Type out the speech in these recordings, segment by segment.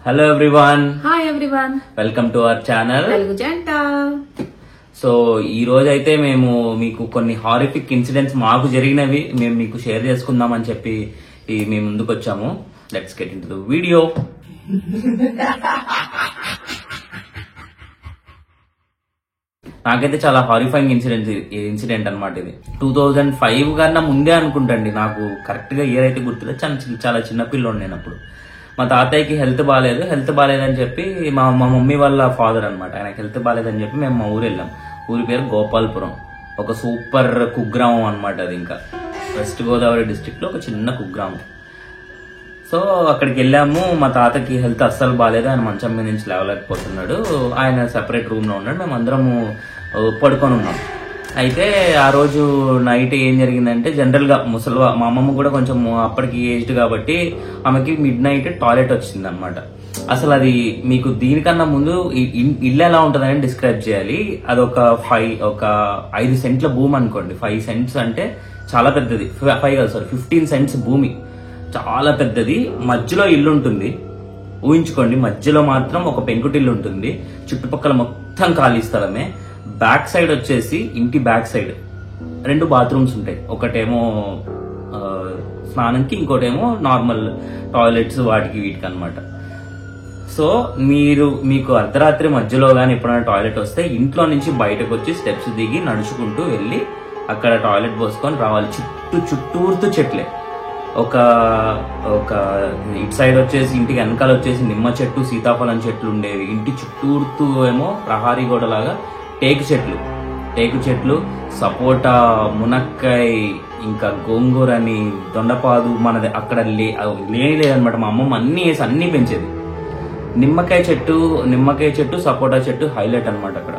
Hello everyone. Hi everyone, welcome to our channel Telugu జంట. So ఈ రోజు అయితే మేము మీకు కొన్ని హారిఫిక్ ఇన్సిడెంట్స్ మాకు జరిగినవి మేము మీకు షేర్ చేసుకుందామని చెప్పి మీ ముందుకు వచ్చాము. Let's get into the video. నాకైతే చాలా హారిఫైయింగ్ ఇన్సిడెంట్ అనమాట ఇది. 2005 కన్నా ముందే అనుకుంటండి, నాకు కరెక్ట్ గా ఇయర్ అయితే గుర్తులేదు. చాలా చిన్న పిల్లోడు నేను అప్పుడు. మా తాతయ్యకి హెల్త్ బాగాలేదని చెప్పి మా మమ్మీ వాళ్ళ ఫాదర్ అనమాట, ఆయనకి హెల్త్ బాగాలేదని చెప్పి మేము మా ఊరు వెళ్ళాం. ఊరి పేరు గోపాల్పురం. ఒక సూపర్ కుగ్రామం అనమాట అది. ఇంకా వెస్ట్ గోదావరి డిస్ట్రిక్ట్ లో ఒక చిన్న కుగ్రామం. సో అక్కడికి వెళ్ళాము. మా తాతకి హెల్త్ అస్సలు బాగాలేదు, ఆయన మంచం మీద నుంచి లేవలేకపోతున్నాడు. ఆయన సెపరేట్ రూమ్ లో ఉన్నాడు, మేము అందరము పడుకొని ఉన్నాం. అయితే ఆ రోజు నైట్ ఏం జరిగిందంటే, జనరల్ గా మా అమ్మమ్మ కూడా కొంచెం అప్పటికి ఏజ్డ్ కాబట్టి ఆమెకి మిడ్ నైట్ టాయిలెట్ వచ్చింది అనమాట. అసలు అది మీకు దీనికన్నా ముందు ఇల్లు ఎలా ఉంటుందని డిస్క్రైబ్ చేయాలి. అది ఒక 5 సెంట్ల భూమి అనుకోండి. 5 సెంట్స్ అంటే చాలా పెద్దది. 15 సెంట్స్ భూమి, చాలా పెద్దది. మధ్యలో ఇల్లు ఉంటుంది, ఊహించుకోండి. మధ్యలో మాత్రం ఒక పెంకుటిల్లు ఉంటుంది, చుట్టుపక్కల మొత్తం ఖాళీ స్థలమే. బ్యాక్ సైడ్ వచ్చేసి, ఇంటి బ్యాక్ సైడ్ 2 బాత్రూమ్స్ ఉంటాయి. ఒకటేమో స్నానంకి, ఇంకోటేమో నార్మల్ టాయిలెట్స్ వాటికి వీటికి అనమాట. సో మీకు అర్ధరాత్రి మధ్యలో కానీ ఎప్పుడైనా టాయిలెట్ వస్తే ఇంట్లో నుంచి బయటకు వచ్చి స్టెప్స్ దిగి నడుచుకుంటూ వెళ్ళి అక్కడ టాయిలెట్ పోసుకొని రావాలి. చుట్టూరుతూ చెట్లే. ఒక ఇటు సైడ్ వచ్చేసి, ఇంటికి వెనకాల వచ్చేసి నిమ్మ చెట్టు, సీతాఫలం చెట్లు ఉండేవి. ఇంటి చుట్టూరుతూ ఏమో ప్రహారీ గోడ లాగా టేకు చెట్లు, సపోటా, మునక్కాయ, ఇంకా గోంగూరని, దొండపాదు మనది అక్కడ లేదనమాట. మా అమ్మమ్మ అన్ని పెంచేది. నిమ్మకాయ చెట్టు, సపోటా చెట్టు హైలైట్ అనమాట అక్కడ.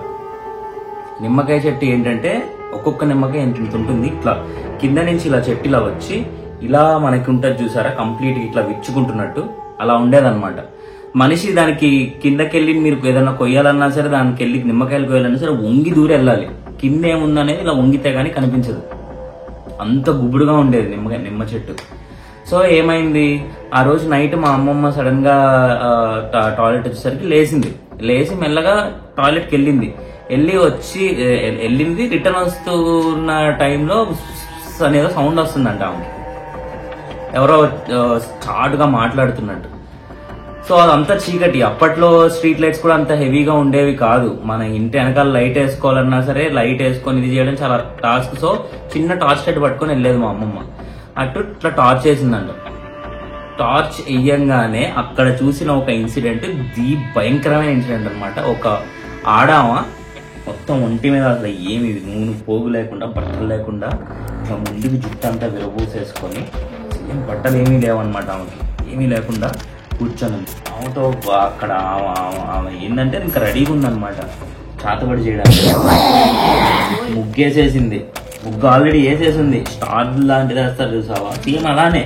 నిమ్మకాయ చెట్టు ఏంటంటే, ఒక్కొక్క నిమ్మకాయ ఎంత ఉంటుంది, ఇట్లా కింద నుంచి ఇలా చెట్టు ఇలా వచ్చి ఇలా మనకి ఉంటుంది చూసారా, కంప్లీట్ ఇట్లా విచ్చుకుంటున్నట్టు అలా ఉండేదన్నమాట. మనిషి దానికి కిందకెళ్ళి మీరు ఏదైనా కొయ్యాలన్నా సరే, దానికి వెళ్ళి నిమ్మకాయలు కొయ్యాలన్నా సరే వంగి దూరం వెళ్ళాలి. కింద ఏముందనేది ఇలా వంగితే గానీ కనిపించదు, అంత గుబుడుగా ఉండేది నిమ్మ చెట్టు. సో ఏమైంది, ఆ రోజు నైట్ మా అమ్మమ్మ సడన్ గా టాయిలెట్ వచ్చేసరికి లేచి మెల్లగా టాయిలెట్కి వెళ్ళింది. రిటర్న్ వస్తున్న టైంలో అనేదో సౌండ్ వస్తుందంట ఆమెకి, ఎవరో స్టార్ట్ గా మాట్లాడుతున్నట్టు. సో అదంతా చీకటి. అప్పట్లో స్ట్రీట్ లైట్స్ కూడా అంత హెవీగా ఉండేవి కాదు. మన ఇంటి వెనకాల లైట్ వేసుకోవాలన్నా సరే, లైట్ వేసుకొని ఇది చేయడం చాలా టాస్క్. సో చిన్న టార్చ్ లైట్ పట్టుకొని వెళ్ళేది మా అమ్మమ్మ. అటు ఇట్లా టార్చ్ వేసిందంట. టార్చ్ వేయంగానే అక్కడ చూసిన ఒక ఇన్సిడెంట్, భయంకరమైన ఇన్సిడెంట్ అనమాట. ఒక ఆడామ మొత్తం ఒంటి మీద అసలు ఏమి నూనె పోగు లేకుండా, బట్టలు లేకుండా, ఇట్లా ముందుకు జుట్టు అంతా విరబూసేసుకొని, ఏం బట్టలు ఏమీ లేవన్నమాట ఆమెకి, ఏమీ లేకుండా కూర్చొని ఆమెతో అక్కడ ఆమె ఏంటంటే ఇంకా రెడీగా ఉందన్నమాట చాతబడి చేయడానికి. ముగ్గేసేసింది. ముగ్గు ఆల్రెడీ వేసేసింది. స్టార్ లాంటిది వేస్తారు చూసావా, సేమ్ అలానే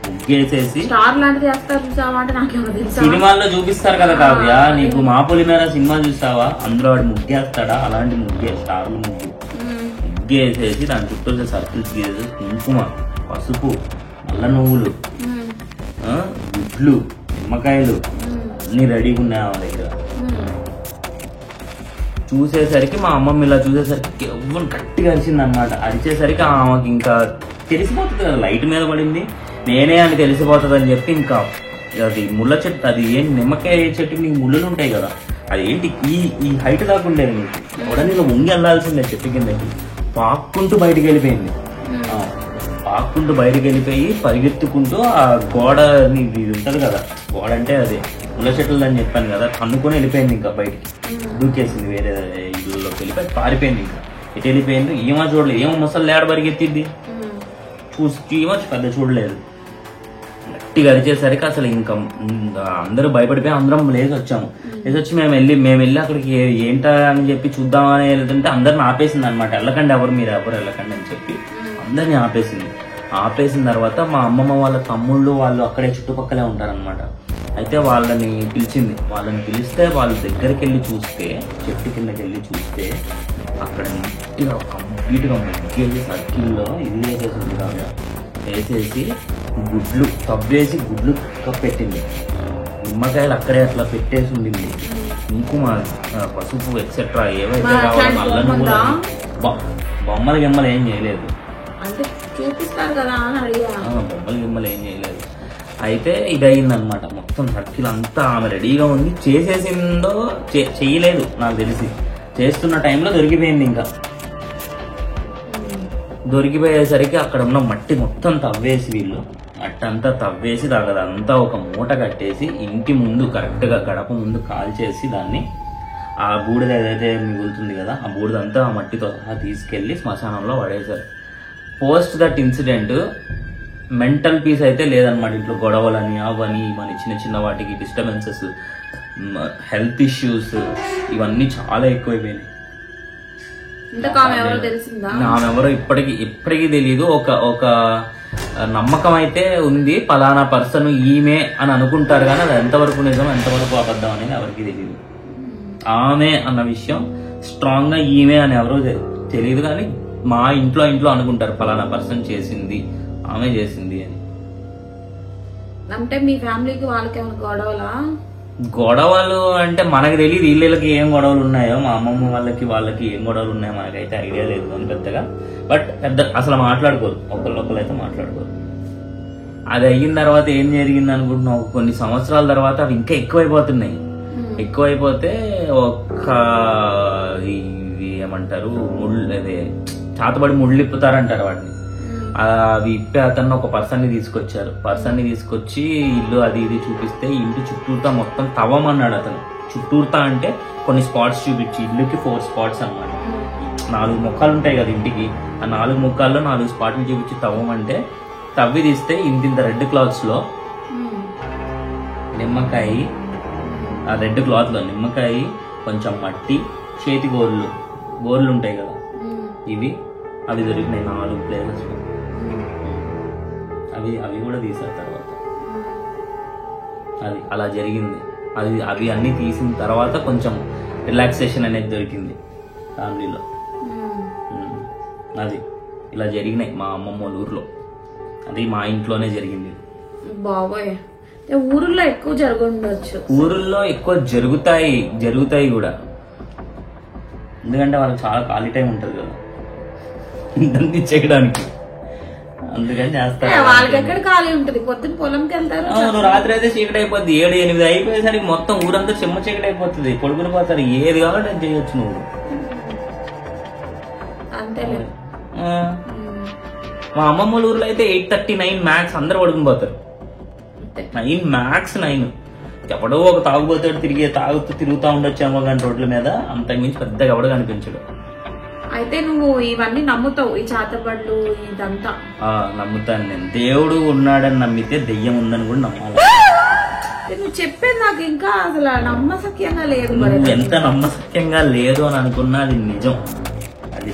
ముగ్గేసేసి. స్టార్ లాంటిది వేస్తారు చూసావా అంటే నాకు సినిమాల్లో చూపిస్తారు కదా కావ్య, నీకు మాపులి మీద సినిమా చూసావా, అందులో వాడు ముగ్గేస్తాడా, అలాంటి స్టార్లు ముగ్గేసేసి దాని చుట్టూ సర్కిల్స్ గీసేసి కుంకుమ, పసుపు, నల్ల నువ్వులు, గుడ్లు, నిమ్మకాయలు అన్ని రెడీగా ఉన్నాయి ఆమె దగ్గర. చూసేసరికి మా అమ్మమ్మ ఇలా చూసేసరికి ఎవరు గట్టిగా అరిచిందనమాట. అరిచేసరికి ఆమెకి ఇంకా తెలిసిపోతుంది కదా, లైట్ మీద పడింది, నేనే అని తెలిసిపోతుంది అని చెప్పి ఇంకా అది ముళ్ళ చెట్టు, అది ఏం నిమ్మకాయ చెట్టుకి నీకు ముళ్ళులు ఉంటాయి కదా, అది ఏంటి ఈ హైట్ దాకా ఉండేది. నీకు ఎవడని ఇలా వంగి వెళ్ళాల్సిందే చెట్టు కిందకి. పాక్కుంటూ బయటికి వెళ్ళిపోయింది. పరిగెత్తుకుంటూ ఆ గోడ ఇది ఉంటది కదా, గోడ అంటే అదే ముళ్ళ చెట్లు అని చెప్పాను కదా, కన్నుకొని వెళ్ళిపోయింది. ఇంకా బయటికి దూకేసింది, వేరే ఇళ్ళలోకి వెళ్ళిపోయి పారిపోయింది. ఇంకా ఇటు వెళ్ళిపోయింది. ఏమో చూడలేదు, ఏమో ముసలి లేడ పరిగెత్తిద్ది, ఏమో పెద్ద చూడలేదు. గట్టిగా అరిచేసరికి అసలు ఇంకా అందరూ భయపడిపోయి అందరం లేచి వచ్చి మేము వెళ్ళి అక్కడికి ఏంటా అని చెప్పి చూద్దామని వెళ్తుంటే అందరిని ఆపేసింది అనమాట. వెళ్ళకండి, మీరు ఎవరు వెళ్ళకండి అని చెప్పి అందరినీ ఆపేసిన తర్వాత మా అమ్మమ్మ వాళ్ళ తమ్ముళ్ళు వాళ్ళు అక్కడే చుట్టుపక్కలే ఉంటారనమాట. అయితే వాళ్ళని పిలిస్తే వాళ్ళ దగ్గరికి వెళ్ళి చూస్తే, చెట్టు కిందకి వెళ్ళి చూస్తే అక్కడ నీట్గా కంప్లీట్గా ముగ్గేసి సర్కిల్లో ఇది వేసేసింది కాదు, వేసేసి గుడ్లు తవ్వేసి గుడ్లు పెట్టింది. నిమ్మకాయలు అక్కడే అట్లా పెట్టేసి ఉండింది. కుంకుమ, పసుపు ఎక్సెట్రా ఏవైతే కావాలో అల్లని కూడా బొమ్మల గిమ్మలు ఏం చేయలేదు. అంటే చూపిస్తారు కదా అని అడిగా. బొమ్మల గిమ్మలు ఏం చేయలేదు. అయితే ఇది అయిందనమాట. మొత్తం సర్కిల్ అంతా ఆమె రెడీగా ఉంది. చేసేసిందో చేయలేదు నాకు తెలిసి. చేస్తున్న టైంలో దొరికిపోయింది. ఇంకా దొరికిపోయేసరికి అక్కడ ఉన్న మట్టి మొత్తం తవ్వేసి వీళ్ళు మట్టి అంతా తవ్వేసి అదంతా ఒక మూట కట్టేసి ఇంటి ముందు కరెక్ట్ గా గడప ముందు కాల్చేసి దాన్ని ఆ బూడిద ఏదైతే మిగులుతుంది కదా ఆ బూడిదంతా ఆ మట్టితో సహా తీసుకెళ్లి శ్మశానంలో పడేశారు. Post that incident mental peace అయితే లేదనమాట. ఇంట్లో గొడవలని అవని ఇవన్నీ చిన్న చిన్న వాటికి డిస్టర్బెన్సెస్, హెల్త్ ఇష్యూస్ ఇవన్నీ చాలా ఎక్కువైపోయినాయి. ఆమెవరో ఇప్పటికీ తెలియదు. ఒక నమ్మకం అయితే ఉంది, పలానా పర్సన్ ఈమె అని అనుకుంటారు కానీ అది ఎంతవరకు నిజం ఎంతవరకు అబద్ధం అనేది ఎవరికి తెలియదు. ఆమె అన్న విషయం స్ట్రాంగ్ గా ఈమె అని ఎవరో తెలియదు కానీ మా ఇంట్లో అనుకుంటారు పలానా పర్సన్ చేసింది, ఆమె చేసింది అని. అంటే మీ ఫ్యామిలీకి వాళ్ళకి ఏమైనా గొడవలు అంటే మనకు తెలియదు. వీళ్ళకి ఏం గొడవలు ఉన్నాయో, మా అమ్మమ్మ వాళ్ళకి ఏం గొడవలు ఉన్నాయో మనకైతే ఐడియా లేదు అని పెద్దగా. బట్ అసలు మాట్లాడుకోరు, ఒకళ్ళొకళ్ళు అయితే మాట్లాడుకోరు. అది అయిన తర్వాత ఏం జరిగింది అనుకుంటున్నావు, కొన్ని సంవత్సరాల తర్వాత అవి ఇంకా ఎక్కువైపోతున్నాయి. ఎక్కువైపోతే ఏమంటారు చాతబడి ముళ్ళు ఇప్పుతారంటారు వాటిని. అవి ఇప్పే అతను ఒక పర్సన్ ని తీసుకొచ్చి ఇల్లు అది ఇది చూపిస్తే ఇంటి చుట్టూతా మొత్తం తవ్వమన్నాడు అతను. చుట్టూతా అంటే కొన్ని స్పాట్స్ చూపించి ఇల్లుకి 4 స్పాట్స్ అన్నమాట. 4 ముఖాలు ఉంటాయి కదా ఇంటికి, ఆ 4 ముఖాల్లో 4 స్పాట్లు చూపించి తవ్వమంటే తవ్వి తీస్తే ఇంత రెడ్ క్లాత్స్ లో నిమ్మకాయ, ఆ రెడ్ క్లాత్ లో నిమ్మకాయ, కొంచెం మట్టి, చేతి గోర్లు ఉంటాయి కదా అవి దొరికినాయి 4 ప్లేసెస్ లో. అవి కూడా తీసారు తర్వాత. అది అలా జరిగింది. అవి అన్ని తీసిన తర్వాత కొంచెం రిలాక్సేషన్ అనేది దొరికింది ఫ్యామిలీలో. అది ఇలా జరిగినాయి మా అమ్మమ్మ ఊర్లో. అది మా ఇంట్లోనే జరిగింది. బాబోయ్, ఊరుల్లో ఎక్కువ జరుగుండొచ్చు. ఊరుల్లో ఎక్కువ జరుగుతాయి కూడా. ఎందుకంటే వాళ్ళకి చాలా ఖాళీ టైం ఉంటది కదా ఇవన్నీ చేయడానికి, అందుకని చేస్తారు. వాళ్ళకి ఎక్కడ ఖాళీ ఉంటది, పొద్దున్న పొలంకి వెళ్తారు. రాత్రి అయితే చీకటి అయిపోద్ది. 7-8 అయిపోయేసరికి మొత్తం ఊరంతా చెమ్మ చీకటి అయిపోతుంది. పడుకుని పోతారు. ఏది కావాలంటే అది చేయొచ్చు నువ్వు. అంతేలే. మా అమ్మమ్మ ఊర్లో అయితే 8:39 మ్యాక్స్ అందరు పడుకుని పోతారు. 9 మ్యాక్స్ 9. ఎవడో ఒక తాగుబోతాడు తిరుగుతా ఉండొచ్చేమో కానీ రోడ్ల మీద, అంతకుమించి పెద్దగా ఎవడో కనిపించడు. అయితే నువ్వు ఇవన్నీ నమ్ముతావు, ఈ చాతబడ్లు ఇదంతా? నమ్ముతాను నేను. దేవుడు ఉన్నాడని నమ్మితే దెయ్యం ఉందని కూడా నమ్మాలి. నువ్వు చెప్పేది నాకు ఇంకా అసలు నమ్మశక్యంగా లేదు. ఎంత నమ్మశక్యంగా లేదు అని అనుకున్నా అది నిజం. అది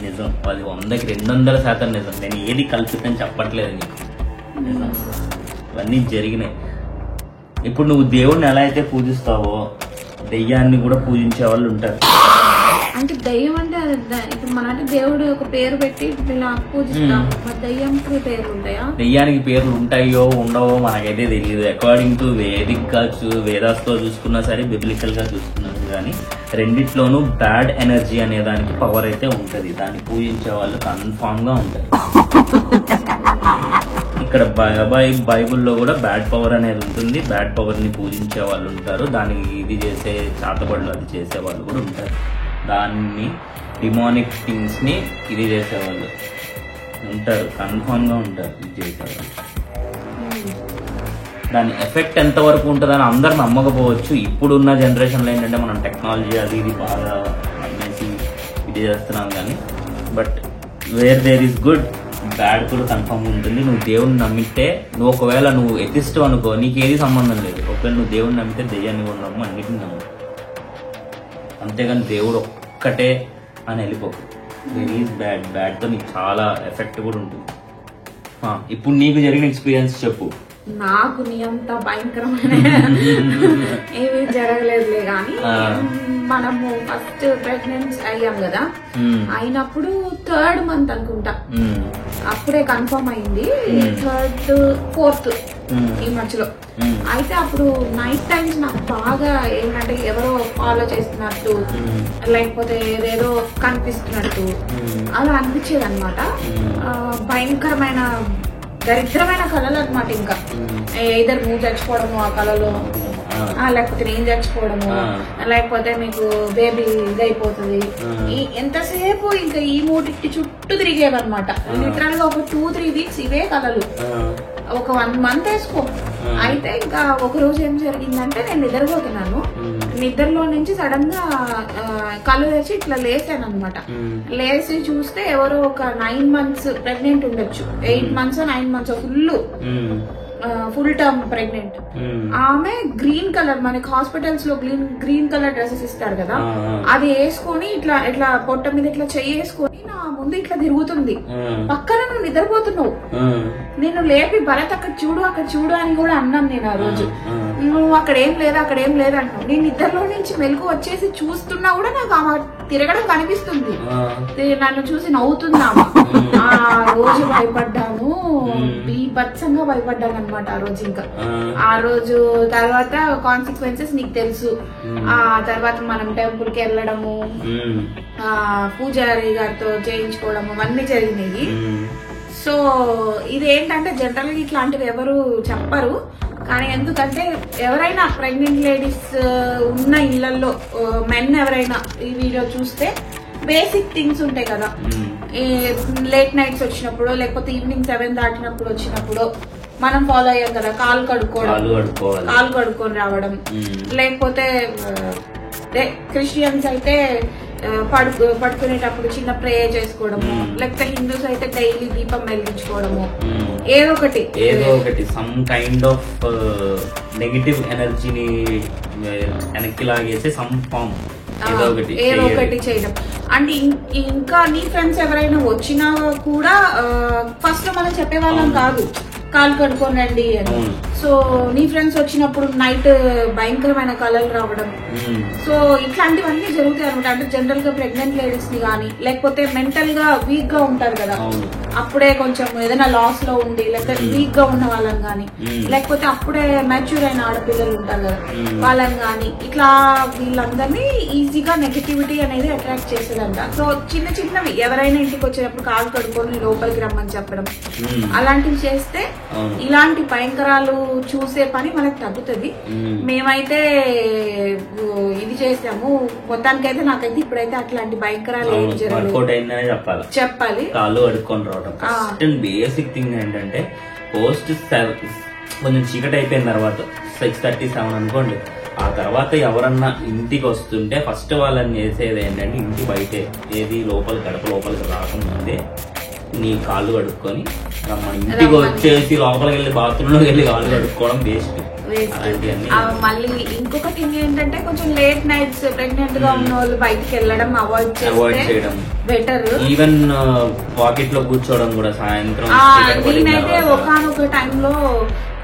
100కి 200% నిజం. నేను ఏది కల్పితం చెప్పట్లేదు నీకు, నిజం. ఇవన్నీ జరిగినాయి. ఇప్పుడు నువ్వు దేవుడిని ఎలా అయితే పూజిస్తావో దెయ్యాన్ని కూడా పూజించే వాళ్ళు ఉంటారు. అంటే దెయ్యం అంటే ఇప్పుడు మన దేవుడు ఒక పేరు పెట్టి ఇలా పూజిస్తాం, దెయ్యానికి పేర్లు ఉంటాయా? దెయ్యానికి పేర్లు ఉంటాయో ఉండవో మనకైతే తెలియదు. అకార్డింగ్ టు వేదాస్తో చూసుకున్నా సరే, బిబ్లికల్ గా చూసుకున్నా కానీ రెండిట్లోనూ బ్యాడ్ ఎనర్జీ అనే దానికి పవర్ అయితే ఉంటది. దాన్ని పూజించే వాళ్ళు కన్ఫామ్ గా ఉంటారు. ఇక్కడ బైబుల్లో కూడా బ్యాడ్ పవర్ అనేది ఉంటుంది. బ్యాడ్ పవర్ ని పూజించే వాళ్ళు ఉంటారు. దానికి ఇది చేసే చాతబడులు అది చేసే వాళ్ళు కూడా ఉంటారు. దాన్ని డిమానిక్ థింగ్స్ ని ఇది చేసేవాళ్ళు ఉంటారు, కన్ఫామ్ గా ఉంటారు. ఇది చేసేవాళ్ళు దాని ఎఫెక్ట్ ఎంత వరకు ఉంటుందని అందరు నమ్మకపోవచ్చు. ఇప్పుడున్న జనరేషన్లో ఏంటంటే మనం టెక్నాలజీ అది ఇది బాగా అనేసి ఇది చేస్తున్నాం కానీ, but where there is good bad కూడా కన్ఫర్మ్ ఉంటుంది. నువ్వు దేవుడిని నమ్మితే, నువ్వు ఒకవేళ నువ్వు ఎథిస్ట్ అనుకో, నీకేది సంబంధం లేదు. ఒకవేళ నువ్వు దేవుడిని నమ్మితే దెయ్యాన్ని కూడా నమ్ము, అన్నిటిని నమ్ము. అంతేగాని దేవుడు ఒక్కటే అని వెళ్ళిపోకు. దేర్ ఈజ్ బ్యాడ్ తో నీకు చాలా ఎఫెక్ట్ కూడా ఉంటుంది. ఇప్పుడు నీకు జరిగిన ఎక్స్పీరియన్స్ చెప్పు. నాకు నీ అంత భయంకరమైన ఏమీ జరగలేదులే కానీ, మనము ఫస్ట్ ప్రెగ్నెన్సీ అయ్యాం కదా, అయినప్పుడు 3rd month అనుకుంటా, అప్పుడే కన్ఫర్మ్ అయింది. 3rd 4th ఈ మధ్యలో. అయితే అప్పుడు నైట్ టైమ్స్ నాకు బాగా ఏంటంటే ఎవరో ఫాలో చేస్తున్నట్టు లేకపోతే ఏదేదో కనిపిస్తున్నట్టు అలా అనిపించేది అనమాట. భయంకరమైన దరిద్రమైన కళలు అనమాట. ఇంకా ఇద్దరు నువ్వు చచ్చిపోవడము ఆ కళలో, లేకపోతే నేను చచ్చిపోవడము, లేకపోతే మీకు బేబీ ఇదైపోతుంది. ఎంతసేపు ఇంకా ఈ మూటికి చుట్టూ తిరిగేవన్నమాట. లిటరల్ గా ఒక 2-3 వీక్స్ ఇవే కళలు, ఒక 1 month వేసుకో. అయితే ఇంకా ఒక రోజు ఏం జరిగిందంటే నేను నిద్రపోతున్నాను. నిద్రలో నుంచి సడన్ గా కళ్ళు తెచ్చి ఇట్లా లేసాను అనమాట. లేచి చూస్తే ఎవరో ఒక 9 months ప్రెగ్నెంట్ ఉండొచ్చు, 8 months 9 months full term pregnant. ఆమె గ్రీన్ కలర్, మనకి హాస్పిటల్స్ లో గ్రీన్ కలర్ డ్రెస్సెస్ ఇస్తారు కదా, అది వేసుకొని ఇట్లా ఇట్లా పొట్ట మీద ఇట్లా చెయ్యేసుకొని నా ముందు ఇట్లా తిరుగుతుంది. పక్కన నువ్వు నిద్రపోతున్నావు. నేను లేపి భరత్ అక్కడ చూడు అని కూడా అన్నాను నేను ఆ రోజు. నువ్వు అక్కడేం లేదు అంటావు. నేను నిద్రలో నుంచి మెలకు వచ్చేసి చూస్తున్నా కూడా నాకు ఆమె తిరగడం కనిపిస్తుంది. నన్ను చూసి నవ్వుతున్నామా. ఆ రోజు భయపడ్డాను, బీభత్సంగా భయపడ్డాను అనమాట ఆ రోజు. ఇంకా ఆ రోజు తర్వాత కాన్సిక్వెన్సెస్ నీకు తెలుసు. ఆ తర్వాత మనం టెంపుల్ కి వెళ్ళడము, పూజారి గారితో చేయించుకోవడము అవన్నీ జరిగినాయి. సో ఇదేంటంటే జనరల్ గా ఇట్లాంటివి ఎవరు చెప్పరు, కానీ ఎందుకంటే ఎవరైనా ప్రెగ్నెంట్ లేడీస్ ఉన్న ఇళ్లలో మెన్ ఎవరైనా ఈ వీడియో చూస్తే బేసిక్ థింగ్స్ ఉంటాయి కదా, లేట్ నైట్స్ వచ్చినప్పుడు లేకపోతే ఈవినింగ్ 7 దాటినప్పుడు వచ్చినప్పుడు మనం ఫాలో అయ్యాం కదా, కాలు కడుక్కొని రావడం. లేకపోతే క్రిస్టియన్స్ అయితే పడుకునేటప్పుడు చిన్న ప్రేయర్ చేసుకోవడము, లేకపోతే హిందూస్ అయితే డైలీ దీపం వెలిగించుకోవడము, ఏదో ఒకటి సమ్ కైండ్ ఆఫ్ నెగటివ్ ఎనర్జీని వెనక్కి లాగేసి సమ్ ఫామ్ ఏదో ఒకటి చేయడం. అంటే ఇంకా నీ ఫ్రెండ్స్ ఎవరైనా వచ్చినా కూడా ఫస్ట్ లో మనం చెప్పేవాళ్ళం కాదు కాలు కడుక్కోనండి అని. సో నీ ఫ్రెండ్స్ వచ్చినప్పుడు నైట్ భయంకరమైన కళలు రావడం. సో ఇట్లాంటివన్నీ జరుగుతాయి అనమాట. అంటే జనరల్ గా ప్రెగ్నెంట్ లేడీస్ ని గానీ, లేకపోతే మెంటల్ గా వీక్ గా ఉంటారు కదా, అప్పుడే కొంచెం ఏదైనా లాస్ లో ఉండి లేకపోతే వీక్ గా ఉన్న వాళ్ళని గానీ, లేకపోతే అప్పుడే మెచ్యూర్ అయిన ఆడపిల్లలు ఉంటారు కదా వాళ్ళని గానీ, ఇట్లా వీళ్ళందరినీ ఈజీగా నెగటివిటీ అనేది అట్రాక్ట్ చేసేదంట. సో చిన్నవి ఎవరైనా ఇంటికి వచ్చేటప్పుడు కాలు కడుక్కొని లోపలికి రమ్మని చెప్పడం, అలాంటివి చేస్తే ఇలాంటి భయంకరాలు చూసే పని మనకు తగ్గుతుంది. మేమైతే ఇది చేసాము. మొత్తానికైతే నాకైతే ఇప్పుడైతే అట్లాంటి భయంకరాలు ఏం జరగలేదు చెప్పాలి. కాళ్ళు కడుక్కొని రావడం ఫస్ట్ బేసిక్ థింగ్ ఏంటంటే, పోస్ట్ కొంచెం చీకటి అయిపోయిన తర్వాత 6:37 అనుకోండి, ఆ తర్వాత ఎవరన్నా ఇంటికి వస్తుంటే ఫస్ట్ వాళ్ళని చేసేది ఏంటంటే ఇంటి బయటే ఏది గడప లోపలికి రాకముందే నీ కాళ్ళు కడుక్కొని రమ్మని. ఇంటికి వచ్చేసి లోపలికి వెళ్ళి బాత్రూమ్ లోకి వెళ్ళి కాళ్ళు కడుక్కోవడం వేస్ట్. మళ్ళీ ఇంకొక థింగ్ ఏంటంటే, కొంచెం లేట్ నైట్స్ ప్రెగ్నెంట్ గా ఉన్న వాళ్ళు బయటకి వెళ్ళడం అవాయిడ్ చేయడం బెటర్. ఈవెన్ పాకెట్ లో కూర్చోవడం కూడా సాయంత్రం. నేనైతే ఒకనొక టైంలో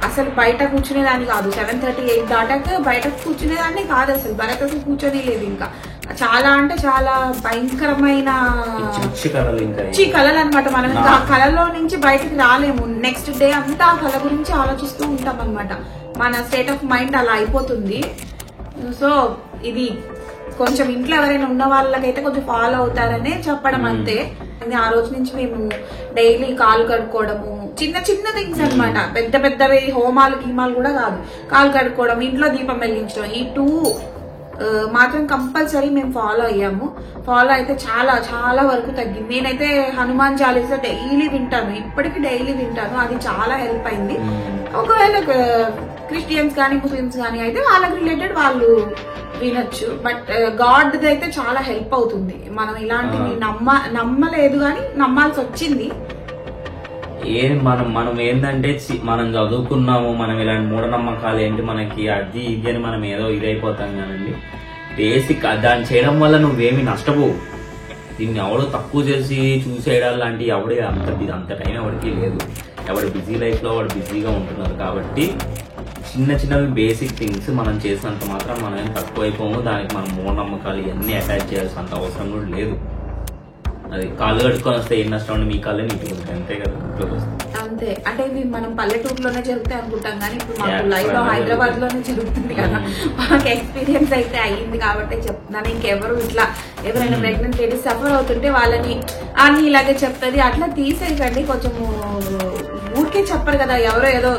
అసలు బయట కూర్చునేదాన్ని కాదు. 7:38 దాటాక బయట కూర్చునేదాన్ని కాదు అసలు. భరత్ అసలు కూర్చొని లేదు. ఇంకా చాలా అంటే చాలా భయంకరమైన కళలు అనమాట. మనం ఇంకా ఆ కళలో నుంచి బయటకు రాలేము. నెక్స్ట్ డే అంతా ఆ కళ గురించి ఆలోచిస్తూ ఉంటాం అనమాట. మన స్టేట్ ఆఫ్ మైండ్ అలా అయిపోతుంది. సో ఇది కొంచెం ఇంట్లో ఎవరైనా ఉన్న వాళ్ళకైతే కొంచెం ఫాలో అవుతారనే చెప్పడం అంతే. ఆ రోజు నుంచి మేము డైలీ కాలు కడుక్కోవడము, చిన్న థింగ్స్ అనమాట. పెద్దవి హోమాలు గీమాలు కూడా కాదు. కాలు కడుక్కోవడం, ఇంట్లో దీపం వెలిగించడం, ఈ 2 మాత్రం కంపల్సరీ మేము ఫాలో అయ్యాము. ఫాలో అయితే చాలా వరకు తగ్గింది. నేనైతే హనుమాన్ చాలీసా డైలీ వింటాను, ఇప్పటికీ డైలీ వింటాను. అది చాలా హెల్ప్ అయింది. ఒకవేళ క్రిస్టియన్స్ కానీ ముస్లిమ్స్ కానీ అయితే వాళ్ళకి రిలేటెడ్ వాళ్ళు వినొచ్చు. బట్ గాడ్ అయితే చాలా హెల్ప్ అవుతుంది. మనం ఇలాంటివి నమ్మలేదు కానీ నమ్మాల్సి వచ్చింది. మనం ఏంటంటే మనం చదువుకున్నాము, మనం ఇలాంటి మూఢనమ్మకాలు ఏంటి మనకి అది ఇది అని మనం ఏదో ఇదైపోతాం కానండి. బేసిక్ దాన్ని చేయడం వల్ల నువ్వేమి నష్టపోవు. దీన్ని ఎవడో తక్కువ చేసి చూసేయడాలు లాంటివి ఎవడే అంత టైం ఎవరికి లేదు. ఎవడు బిజీ లైఫ్ లో వాడు బిజీగా ఉంటున్నారు. కాబట్టి చిన్నవి బేసిక్ థింగ్స్ మనం చేసినంత మాత్రం మనం ఏం తక్కువ అయిపోము. దానికి మనం మూఢనమ్మకాలు ఇవన్నీ అటాచ్ చేయాల్సినంత అవసరం కూడా లేదు. అది కాళ్ళు కడుక్కొని వస్తే ఏం నష్టం అండి, మీ కాళ్ళే నీట్గా ఉంటాయి అంతే కదా ఇంట్లోకి వస్తే. అంతే. అంటే ఇది మనం పల్లెటూరులోనే జరుగుతాయి అనుకుంటాం కానీ ఇప్పుడు మాకు Yeah, లైవ్ లో right. హైదరాబాద్ లోనే జరుగుతుంది కదా. మాకు ఎక్స్పీరియన్స్ అయితే అయ్యింది కాబట్టి చెప్తున్నాను. ఇంకెవరు ఇట్లా ఎవరైనా ప్రెగ్నెంట్ లేడీస్ సఫర్ అవుతుంటే వాళ్ళని అని ఇలాగే చెప్తుంది అట్లా తీసేయకండి. కొంచెం ఊరికే చెప్పరు కదా, ఎవరో ఏదో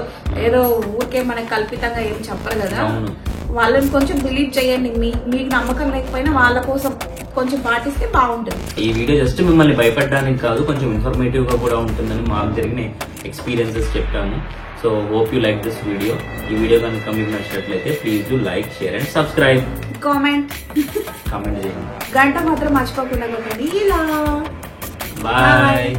ఏదో ఊరికే మనకి కల్పితంగా ఏం చెప్పరు కదా. అవును. వాళ్ళని కొంచెం బిలీవ్ చేయండి. మీకు నమ్మకం లేకపోయినా వాళ్ళ కోసం కొంచెం పాటిస్తే బాగుంటుంది. ఈ వీడియో జస్ట్ మిమ్మల్ని భయపెట్టడానికి కాదు, కొంచెం ఇన్ఫర్మేటివ్ గా కూడా ఉంటుందని మాకు జరిగిన ఎక్స్పీరియన్సెస్ చెప్పాము. So hope you like this video. ఈ వీడియో కనుక మీకు నచ్చినట్లయితే please do like, share and subscribe. Comment comment చేయండి. గంట మాత్రం మర్చిపోకుండా కొట్టండి. ఇలా బాయ్.